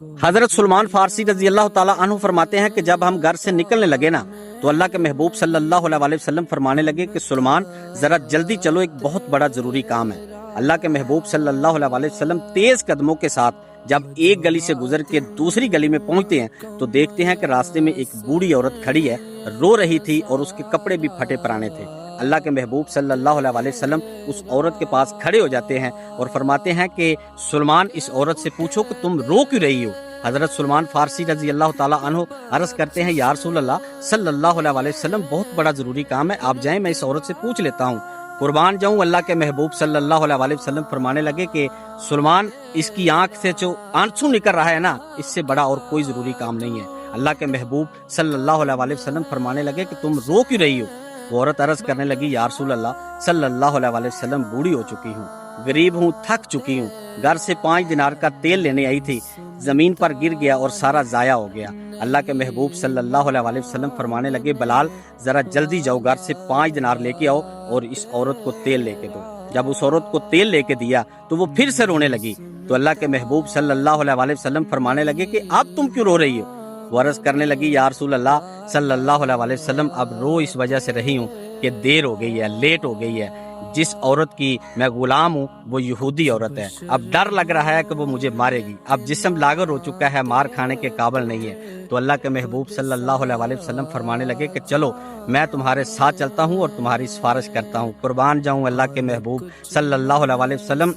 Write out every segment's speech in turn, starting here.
حضرت سلمان فارسی رضی اللہ تعالیٰ عنہ فرماتے ہیں کہ جب ہم گھر سے نکلنے لگے نا تو اللہ کے محبوب صلی اللہ علیہ وسلم فرمانے لگے کہ سلمان ذرا جلدی چلو، ایک بہت بڑا ضروری کام ہے۔ اللہ کے محبوب صلی اللہ علیہ وسلم تیز قدموں کے ساتھ جب ایک گلی سے گزر کے دوسری گلی میں پہنچتے ہیں تو دیکھتے ہیں کہ راستے میں ایک بوڑھی عورت کھڑی ہے، رو رہی تھی اور اس کے کپڑے بھی پھٹے پرانے تھے۔ اللہ کے محبوب صلی اللہ علیہ وسلم اس عورت کے پاس کھڑے ہو جاتے ہیں اور فرماتے ہیں کہ سلمان اس عورت سے پوچھو کہ تم رو کیوں رہی ہو؟ حضرت سلمان فارسی رضی اللہ تعالیٰ عنہ عرض کرتے ہیں یا رسول اللہ صلی اللہ علیہ وسلم بہت بڑا ضروری کام ہے، آپ جائیں میں اس عورت سے پوچھ لیتا ہوں۔ قربان جاؤں، اللہ کے محبوب صلی اللہ علیہ وسلم فرمانے لگے کہ سلمان اس کی آنکھ سے جو آنسو نکل رہا ہے نا، اس سے بڑا اور کوئی ضروری کام نہیں ہے۔ اللہ کے محبوب صلی اللہ علیہ وسلم فرمانے لگے کہ تم رو کیوں رہی ہو؟ وہ عورت عرض کرنے لگی یا رسول اللہ صلی اللہ علیہ وسلم بوڑھی ہو چکی ہوں، غریب ہوں، تھک چکی ہوں، گھر سے 5 دینار کا تیل لینے آئی تھی، زمین پر گر گیا اور سارا ضائع ہو گیا۔ اللہ کے محبوب صلی اللہ علیہ وسلم فرمانے لگے بلال ذرا جلدی جاؤ، گھر سے 5 دینار لے کے آؤ اور اس عورت کو تیل لے کے دو۔ جب اس عورت کو تیل لے کے دیا تو وہ پھر سے رونے لگی تو اللہ کے محبوب صلی اللہ علیہ وسلم فرمانے لگے کہ اب تم کیوں رو رہی ہو؟ وہ عرض کرنے لگی یا رسول اللہ صلی اللہ علیہ وسلم اب رو اس وجہ سے رہی ہوں کہ دیر ہو گئی ہے، لیٹ ہو گئی ہے، جس عورت کی میں غلام ہوں وہ یہودی عورت ہے، اب ڈر لگ رہا ہے کہ وہ مجھے مارے گی، اب جسم لاغر ہو چکا ہے، مار کھانے کے قابل نہیں ہے۔ تو اللہ کے محبوب صلی اللہ علیہ وسلم فرمانے لگے کہ چلو میں تمہارے ساتھ چلتا ہوں اور تمہاری سفارش کرتا ہوں۔ قربان جاؤں، اللہ کے محبوب صلی اللہ علیہ وسلم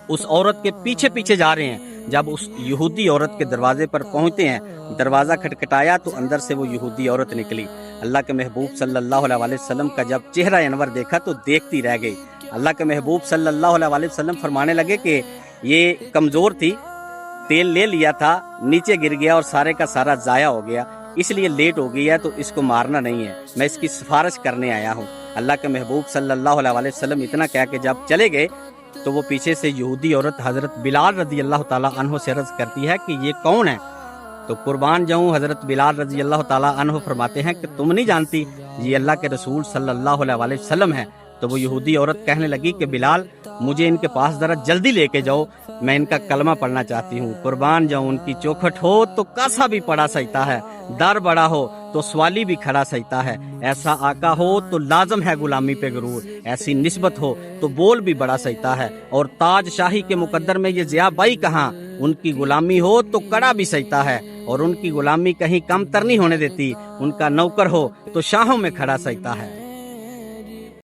اس عورت کے پیچھے پیچھے جا رہے ہیں۔ جب اس یہودی عورت کے دروازے پر پہنچتے ہیں، دروازہ کھٹکھٹایا تو اندر سے وہ یہودی عورت نکلی۔ اللہ کے محبوب صلی اللہ علیہ وسلم کا جب چہرہ انور دیکھا تو دیکھتی رہ گئی۔ اللہ کے محبوب صلی اللہ علیہ وسلم فرمانے لگے کہ یہ کمزور تھی، تیل لے لیا تھا، نیچے گر گیا اور سارے کا سارا ضائع ہو گیا، اس لیے لیٹ ہو گئی ہے، تو اس کو مارنا نہیں ہے، میں اس کی سفارش کرنے آیا ہوں۔ اللہ کے محبوب صلی اللہ علیہ وسلم اتنا کہہ کے جب چلے گئے تو وہ پیچھے سے یہودی عورت حضرت بلال رضی اللہ تعالیٰ عنہ سے عرض کرتی ہے کہ یہ کون ہے؟ تو قربان جاؤں، حضرت بلال رضی اللہ تعالیٰ عنہ فرماتے ہیں کہ تم نہیں جانتی یہ اللہ کے رسول صلی اللہ علیہ وسلم ہے؟ تو وہ یہودی عورت کہنے لگی کہ بلال مجھے ان کے پاس ذرا جلدی لے کے جاؤ، میں ان کا کلمہ پڑھنا چاہتی ہوں۔ قربان جاؤں، ان کی چوکھٹ ہو تو کاسا بھی پڑا سجتا ہے، در بڑا ہو تو سوالی بھی کھڑا سجتا ہے، ایسا آقا ہو تو لازم ہے غلامی پہ غرور، ایسی نسبت ہو تو بول بھی بڑا سجتا ہے، اور تاج شاہی کے مقدر میں یہ ضیاء بائی کہاں، ان کی غلامی ہو تو کڑا بھی سجتا ہے، اور ان کی غلامی کہیں کم تر نہیں ہونے دیتی، ان کا نوکر ہو تو شاہوں میں کھڑا سجتا ہے۔